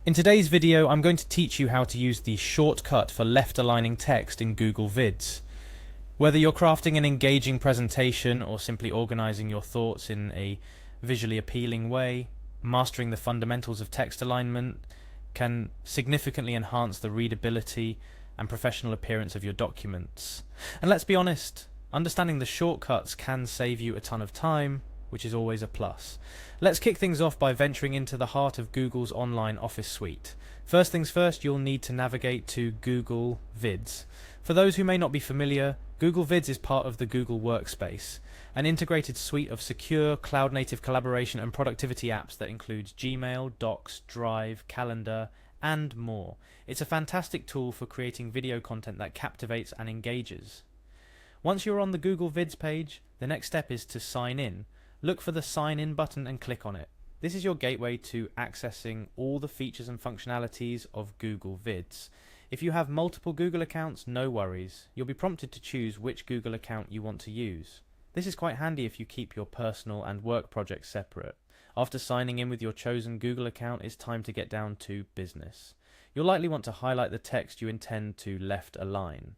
In today's video, I'm going to teach you how to use the shortcut for left aligning text in Google Vids. Whether you're crafting an engaging presentation or simply organizing your thoughts in a visually appealing way, mastering the fundamentals of text alignment can significantly enhance the readability and professional appearance of your documents. And let's be honest, understanding the shortcuts can save you a ton of time, which is always a plus. Let's kick things off by venturing into the heart of Google's online office suite. First things first, you'll need to navigate to Google Vids. For those who may not be familiar, Google Vids is part of the Google Workspace, an integrated suite of secure, cloud-native collaboration and productivity apps that includes Gmail, Docs, Drive, Calendar, and more. It's a fantastic tool for creating video content that captivates and engages. Once you're on the Google Vids page, the next step is to sign in. Look for the Sign In button and click on it. This is your gateway to accessing all the features and functionalities of Google Vids. If you have multiple Google accounts, no worries. You'll be prompted to choose which Google account you want to use. This is quite handy if you keep your personal and work projects separate. After signing in with your chosen Google account, it's time to get down to business. You'll likely want to highlight the text you intend to left align.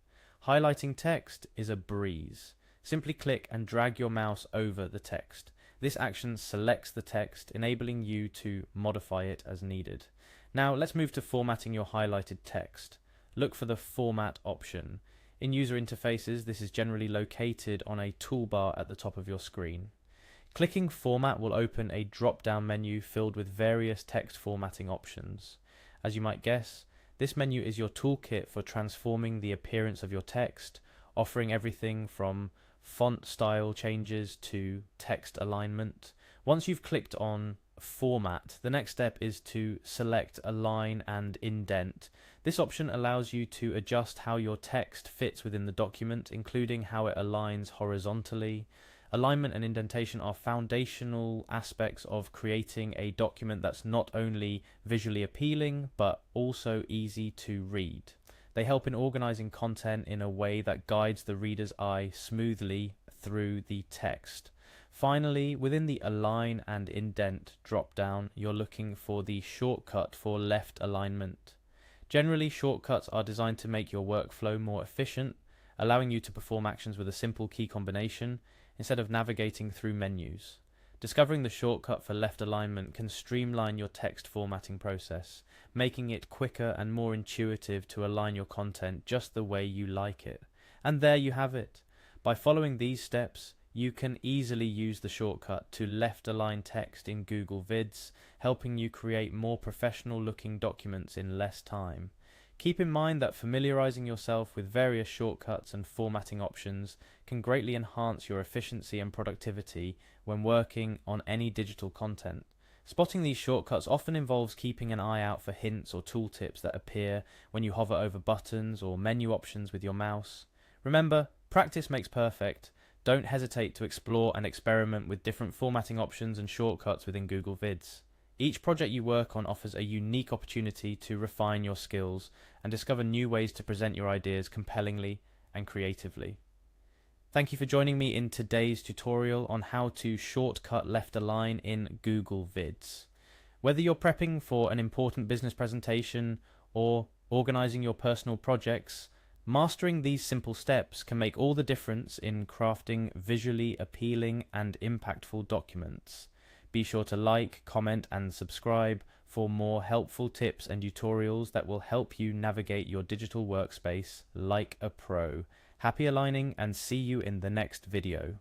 Highlighting text is a breeze. Simply click and drag your mouse over the text. This action selects the text, enabling you to modify it as needed. Now let's move to formatting your highlighted text. Look for the Format option. In user interfaces, this is generally located on a toolbar at the top of your screen. Clicking Format will open a drop-down menu filled with various text formatting options. As you might guess, this menu is your toolkit for transforming the appearance of your text, offering everything from font style changes to text alignment. Once you've clicked on Format, the next step is to select Align and Indent. This option allows you to adjust how your text fits within the document, including how it aligns horizontally. Alignment and indentation are foundational aspects of creating a document that's not only visually appealing, but also easy to read. They help in organizing content in a way that guides the reader's eye smoothly through the text. Finally, within the Align and Indent drop-down, you're looking for the shortcut for left alignment. Generally, shortcuts are designed to make your workflow more efficient, allowing you to perform actions with a simple key combination instead of navigating through menus. Discovering the shortcut for left alignment can streamline your text formatting process, making it quicker and more intuitive to align your content just the way you like it. And there you have it. By following these steps, you can easily use the shortcut to left align text in Google Vids, helping you create more professional looking documents in less time. Keep in mind that familiarizing yourself with various shortcuts and formatting options can greatly enhance your efficiency and productivity when working on any digital content. Spotting these shortcuts often involves keeping an eye out for hints or tooltips that appear when you hover over buttons or menu options with your mouse. Remember, practice makes perfect. Don't hesitate to explore and experiment with different formatting options and shortcuts within Google Vids. Each project you work on offers a unique opportunity to refine your skills and discover new ways to present your ideas compellingly and creatively. Thank you for joining me in today's tutorial on how to shortcut left align in Google Vids. Whether you're prepping for an important business presentation or organizing your personal projects, mastering these simple steps can make all the difference in crafting visually appealing and impactful documents. Be sure to like, comment, and subscribe for more helpful tips and tutorials that will help you navigate your digital workspace like a pro. Happy aligning and see you in the next video.